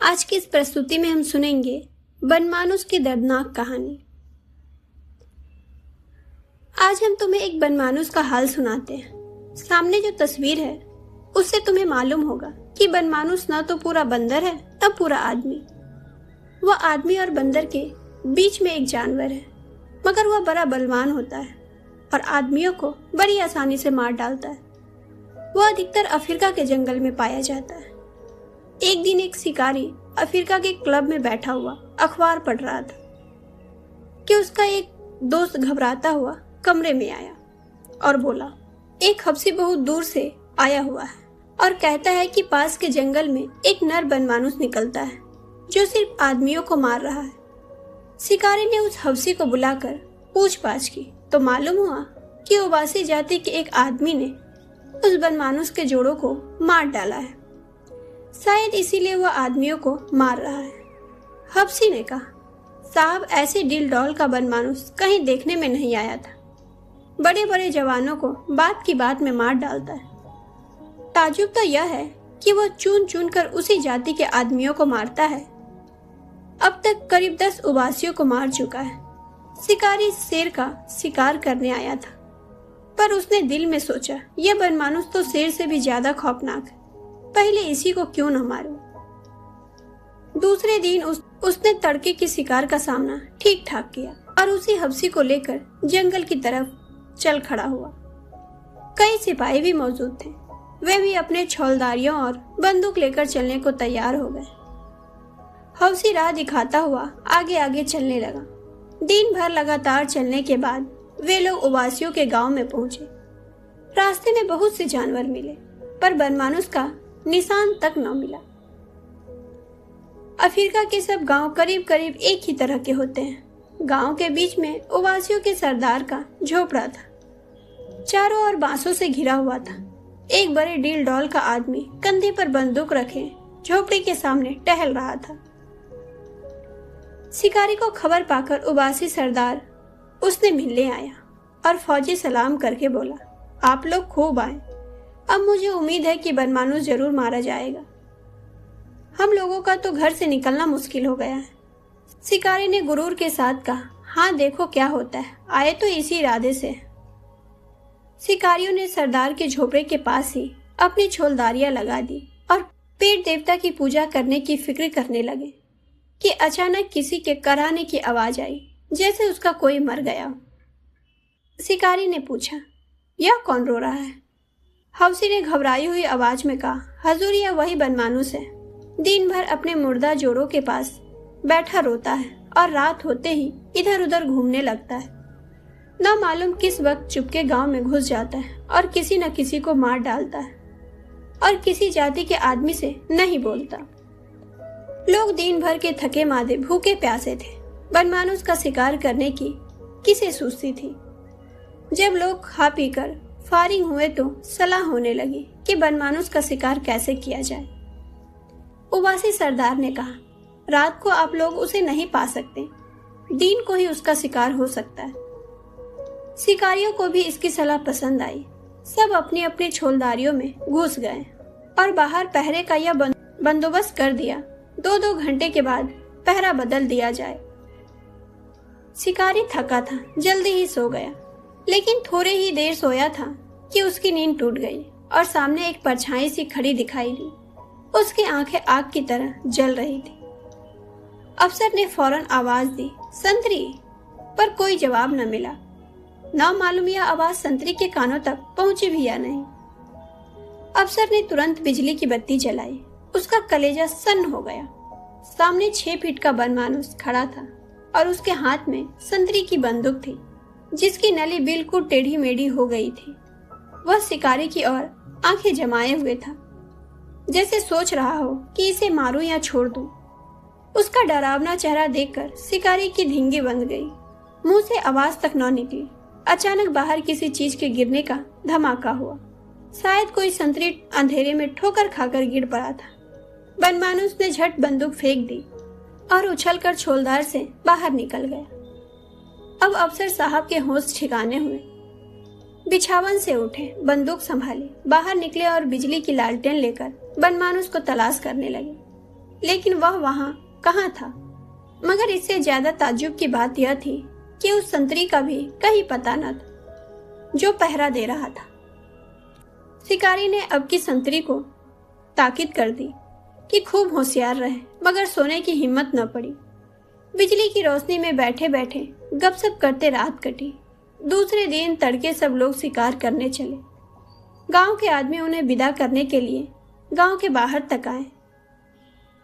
आज की इस प्रस्तुति में हम सुनेंगे बनमानुस की दर्दनाक कहानी। आज हम तुम्हें एक बनमानुस का हाल सुनाते हैं। सामने जो तस्वीर है उससे तुम्हें मालूम होगा कि बनमानुस न तो पूरा बंदर है न पूरा आदमी। वह आदमी और बंदर के बीच में एक जानवर है, मगर वह बड़ा बलवान होता है और आदमियों को बड़ी आसानी से मार डालता है। वह अधिकतर अफ्रीका के जंगल में पाया जाता है। एक दिन एक शिकारी अफ्रीका के क्लब में बैठा हुआ अखबार पढ़ रहा था कि उसका एक दोस्त घबराता हुआ कमरे में आया और बोला, एक हब्सी बहुत दूर से आया हुआ है और कहता है कि पास के जंगल में एक नर बनमानुस निकलता है जो सिर्फ आदमियों को मार रहा है। शिकारी ने उस हब्सी को बुलाकर पूछताछ की तो मालूम हुआ कि ओबासी जाति के एक आदमी ने उस बनमानुस के जोड़ों को मार डाला है। शायद इसीलिए वह आदमियों को मार रहा है। हब्सी ने कहा, साहब, ऐसे डील डॉल का बनमानुस कहीं देखने में नहीं आया था। बड़े बड़े जवानों को बात की बात में मार डालता है। ताजुब तो यह है कि वह चुन चुन कर उसी जाति के आदमियों को मारता है। अब तक करीब 10 उबासियों को मार चुका है। शिकारी शेर का शिकार करने आया था, पर उसने दिल में सोचा, यह बनमानुस तो शेर से भी ज्यादा खौफनाक है, पहले इसी को क्यों न मारूं। दूसरे दिन उसने तड़के की शिकार का सामना ठीक ठाक किया और उसी हब्सी को लेकर जंगल की तरफ चल खड़ा हुआ। कई सिपाही भी मौजूद थे। वे भी अपने छौलदारियों और बंदूक लेकर चलने को तैयार हो गए। हब्सी राह दिखाता हुआ आगे आगे चलने लगा। दिन भर लगातार चलने के बाद वे लोग उबासियों के गांव में पहुंचे। रास्ते में बहुत से जानवर मिले, पर बनमानुस का निशान तक न मिला। अफ्रीका के सब गांव करीब करीब एक ही तरह के होते हैं। गांव के बीच में उबासियों के सरदार का झोपड़ा था। चारों ओर बांसों से घिरा हुआ था। एक बड़े डील डॉल का आदमी कंधे पर बंदूक रखे झोपड़ी के सामने टहल रहा था। शिकारी को खबर पाकर उबासी सरदार उसने मिलने आया और फौजी सलाम करके बोला, आप लोग खूब आए। अब मुझे उम्मीद है कि बनमानुस जरूर मारा जाएगा। हम लोगों का तो घर से निकलना मुश्किल हो गया है। शिकारी ने गुरूर के साथ कहा, हाँ देखो क्या होता है, आए तो इसी इरादे से। शिकारियों ने सरदार के झोपड़े के पास ही अपनी छोलदारियां लगा दी और पेट देवता की पूजा करने की फिक्र करने लगे कि अचानक किसी के कराहने की आवाज आई, जैसे उसका कोई मर गया। शिकारी ने पूछा, यह कौन रो रहा है? हब्सी ने घबराई हुई आवाज में कहा, हजूर, यह वही बनमानुस है। दिन भर अपने मुर्दा जोड़ों के पास बैठा रोता है और रात होते ही इधर उधर घूमने लगता है। न मालूम किस वक्त चुपके गांव में घुस जाता है और किसी न किसी को मार डालता है और किसी जाति के आदमी से नहीं बोलता। लोग दिन भर के थके मादे भूखे प्यासे थे। बनमानुस का शिकार करने की किसे सूझती थी। जब लोग खा पीकर फारिग हुए तो सलाह होने लगी कि बनमानुस का शिकार कैसे किया जाए। उबासी सरदार ने कहा, रात को आप लोग उसे नहीं पा सकते, दिन को ही उसका शिकार हो सकता है। शिकारियों को भी इसकी सलाह पसंद आई। सब अपनी अपनी छोलदारियों में घुस गए और बाहर पहरे का यह बंदोबस्त कर दिया, 2-2 घंटे के बाद पहरा बदल दिया जाए। शिकारी थका था, जल्दी ही सो गया, लेकिन थोड़े ही देर सोया था कि उसकी नींद टूट गई और सामने एक परछाई सी खड़ी दिखाई दी। उसकी आंखें आग की तरह जल रही थी। अफसर ने फौरन आवाज दी, संतरी, पर कोई जवाब न मिला। ना मालूम यह आवाज संतरी के कानों तक पहुंची भी या नहीं। अफसर ने तुरंत बिजली की बत्ती जलाई। उसका कलेजा सन्न हो गया। सामने 6 फीट का बनमानुस खड़ा था और उसके हाथ में संतरी की बंदूक थी, जिसकी नली बिल्कुल टेढ़ी मेढ़ी हो गई थी। वह शिकारी की ओर आंखें जमाए हुए था, जैसे सोच रहा हो कि इसे मारूं या छोड़ दूं। उसका डरावना चेहरा देखकर शिकारी की धींगी बंद गई। मुंह से आवाज तक न निकली। अचानक बाहर किसी चीज के गिरने का धमाका हुआ। शायद कोई संतरी अंधेरे में ठोकर खाकर गिर पड़ा था। बनमानुस ने झट बंदूक फेंक दी और उछलकर छोलदार से बाहर निकल गया। अब अफसर साहब के होश ठिकाने हुए। बिछावन से उठे, बंदूक संभाली, बाहर निकले और बिजली की लालटेन लेकर बनमानुस को तलाश करने लगे। लेकिन वह वहां कहाँ था। मगर इससे ज्यादा ताज्जुब की बात यह थी कि उस संतरी का भी कहीं पता न था जो पहरा दे रहा था। शिकारी ने अब की संतरी को ताकीद कर दी कि खूब होशियार रहे, मगर सोने की हिम्मत न पड़ी। बिजली की रोशनी में बैठे बैठे गपशप करते रात कटी। दूसरे दिन तड़के सब लोग शिकार करने चले। गांव के आदमी उन्हें विदा करने के लिए गांव के बाहर तक आए।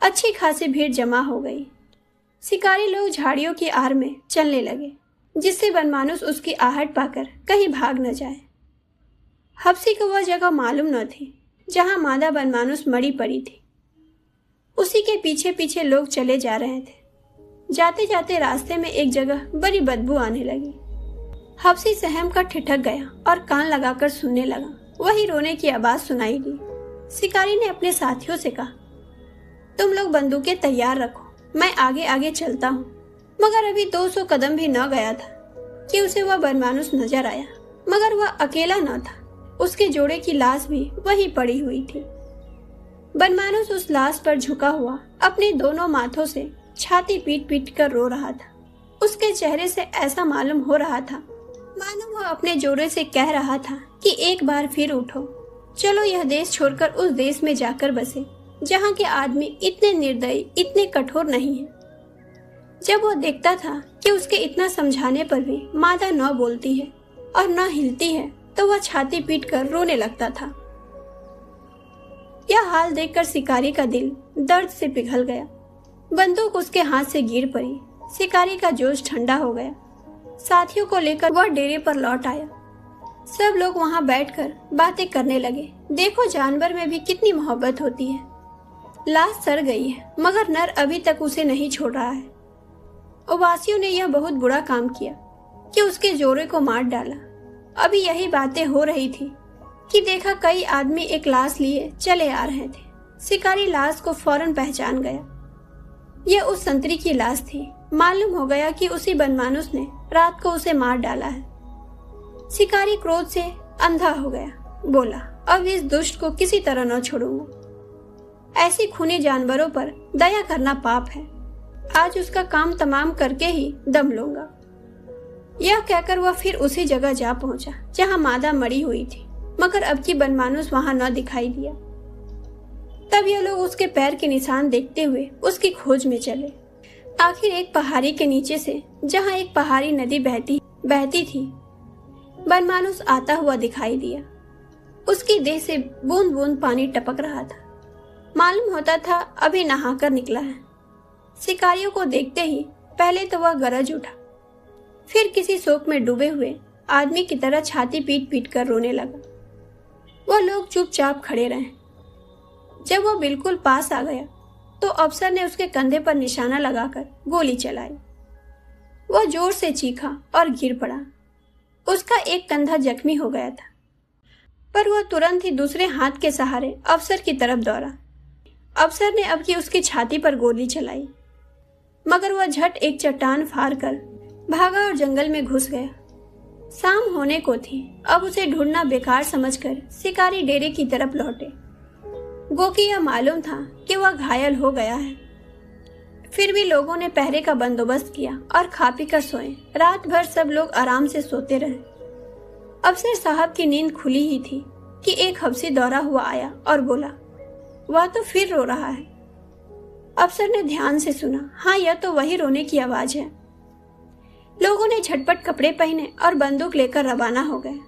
अच्छी खासी भीड़ जमा हो गई। शिकारी लोग झाड़ियों की आड़ में चलने लगे, जिससे बनमानुस उसकी आहट पाकर कहीं भाग न जाए। हफ्सी को वह जगह मालूम न थी जहां मादा बनमानुस मरी पड़ी थी। उसी के पीछे पीछे लोग चले जा रहे थे। जाते जाते रास्ते में एक जगह बड़ी बदबू आने लगी। हफ्सी सहम कर ठिठक गया और कान लगाकर सुनने लगा। वही रोने की आवाज सुनाई दी। शिकारी ने अपने साथियों से कहा, तुम लोग बंदूकें तैयार रखो, मैं आगे आगे चलता हूँ। मगर अभी 200 कदम भी न गया था कि उसे वह बनमानुस नजर आया। मगर वह अकेला न था, उसके जोड़े की लाश भी वहीं पड़ी हुई थी। बनमानुस उस लाश पर झुका हुआ अपने दोनों माथों से छाती पीट पीट कर रो रहा था। उसके चेहरे से ऐसा मालूम हो रहा था मानो वह अपने जोड़े से कह रहा था कि एक बार फिर उठो, चलो यह देश छोड़कर उस देश में जाकर बसे जहाँ के आदमी इतने निर्दयी, इतने कठोर नहीं हैं। जब वह देखता था कि उसके इतना समझाने पर भी मादा न बोलती है और न हिलती है, तो वह छाती पीट कर रोने लगता था। यह हाल देखकर शिकारी का दिल दर्द से पिघल गया। बंदूक उसके हाथ से गिर पड़ी। शिकारी का जोश ठंडा हो गया। साथियों को लेकर वह डेरे पर लौट आया। सब लोग वहां बैठकर बातें करने लगे। देखो, जानवर में भी कितनी मोहब्बत होती है। लाश सड़ गई है, मगर नर अभी तक उसे नहीं छोड़ रहा है। उबासियों ने यह बहुत बुरा काम किया कि उसके जोड़े को मार डाला। अभी यही बातें हो रही थी कि देखा कई आदमी एक लाश लिए चले आ रहे थे। शिकारी लाश को फौरन पहचान गया। यह उस संतरी की लाश थी। मालूम हो गया कि उसी बनमानुस ने रात को उसे मार डाला है। शिकारी क्रोध से अंधा हो गया। बोला, अब इस दुष्ट को किसी तरह न छोड़ूंगा। ऐसी खूनी जानवरों पर दया करना पाप है। आज उसका काम तमाम करके ही दम लूंगा। यह कहकर वह फिर उसी जगह जा पहुंचा जहां मादा मरी हुई थी, मगर अब की बनमानुस वहां न दिखाई दिया। तब ये लोग उसके पैर के निशान देखते हुए उसकी खोज में चले। आखिर एक पहाड़ी के नीचे से, जहां एक पहाड़ी नदी बहती थी, बनमानुस आता हुआ दिखाई दिया। उसकी देह से बूंद बूंद पानी टपक रहा था। मालूम होता था अभी नहाकर निकला है। शिकारियों को देखते ही पहले तो वह गरज उठा, फिर किसी शोक में डूबे हुए आदमी की तरह छाती पीट पीट कर रोने लगा। वह लोग चुपचाप खड़े रहे। जब वह बिल्कुल पास आ गया तो अफसर ने उसके कंधे पर निशाना लगाकर गोली चलाई। वह जोर से चीखा और गिर पड़ा। उसका एक कंधा जख्मी हो गया था, पर वह तुरंत ही दूसरे हाथ के सहारे अफसर की तरफ दौड़ा। अफसर ने अब की उसकी छाती पर गोली चलाई, मगर वह झट एक चट्टान फाड़ कर भागा और जंगल में घुस गया। शाम होने को थी। अब उसे ढूंढना बेकार समझकर शिकारी डेरे की तरफ लौटे। गोकी यह मालूम था कि वह घायल हो गया है। फिर भी लोगों ने पहरे का बंदोबस्त किया और खा पी कर सोए। रात भर सब लोग आराम से सोते रहे। अफसर साहब की नींद खुली ही थी कि एक हफ्सी दौड़ा हुआ आया और बोला, वह तो फिर रो रहा है। अफसर ने ध्यान से सुना। हाँ, यह तो वही रोने की आवाज है। लोगों ने झटपट कपड़े पहने और बंदूक लेकर रवाना हो गए।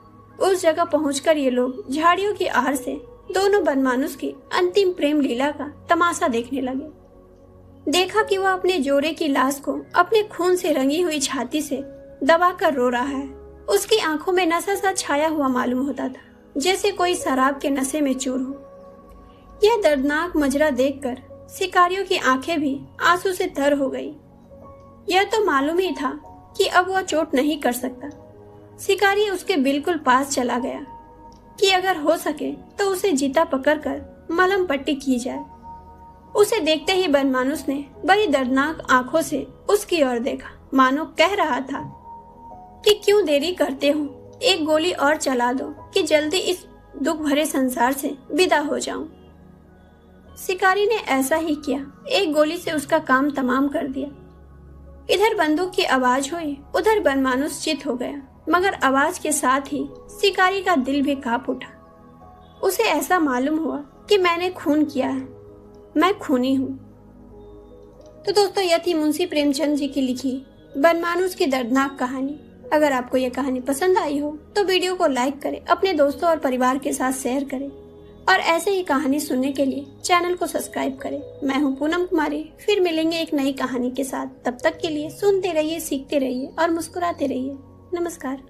उस जगह पहुंचकर ये लोग झाड़ियों की आड़ से दोनों बनमानुस की अंतिम प्रेम लीला का तमाशा देखने लगे। देखा कि वह अपने जोड़े की लाश को अपने खून से रंगी हुई छाती से दबाकर रो रहा है। उसकी आंखों में नशा सा छाया हुआ मालूम होता था, जैसे कोई शराब के नशे में चूर हो। यह दर्दनाक मजरा देखकर शिकारियों की आंखें भी आंसू से तर हो गई। यह तो मालूम ही था कि अब वह चोट नहीं कर सकता। शिकारी उसके बिल्कुल पास चला गया कि अगर हो सके तो उसे जीता पकड़कर मलहम पट्टी की जाए। उसे देखते ही बनमानुस ने बड़ी दर्दनाक आंखों से उसकी ओर देखा, मानो कह रहा था कि क्यों देरी करते हो, एक गोली और चला दो कि जल्दी इस दुख भरे संसार से विदा हो जाऊं। शिकारी ने ऐसा ही किया, एक गोली से उसका काम तमाम कर दिया। इधर बंदूक की आवाज हुई, उधर बनमानुस चित हो गया, मगर आवाज के साथ ही शिकारी का दिल भी कांप उठा। उसे ऐसा मालूम हुआ कि मैंने खून किया है, मैं खूनी हूँ। तो दोस्तों, यह थी मुंशी प्रेमचंद जी की लिखी बनमानुस की दर्दनाक कहानी। अगर आपको यह कहानी पसंद आई हो तो वीडियो को लाइक करें, अपने दोस्तों और परिवार के साथ शेयर करें और ऐसे ही कहानी सुनने के लिए चैनल को सब्सक्राइब करें। मैं हूं पूनम कुमारी, फिर मिलेंगे एक नई कहानी के साथ। तब तक के लिए सुनते रहिए, सीखते रहिए और मुस्कुराते रहिए। नमस्कार।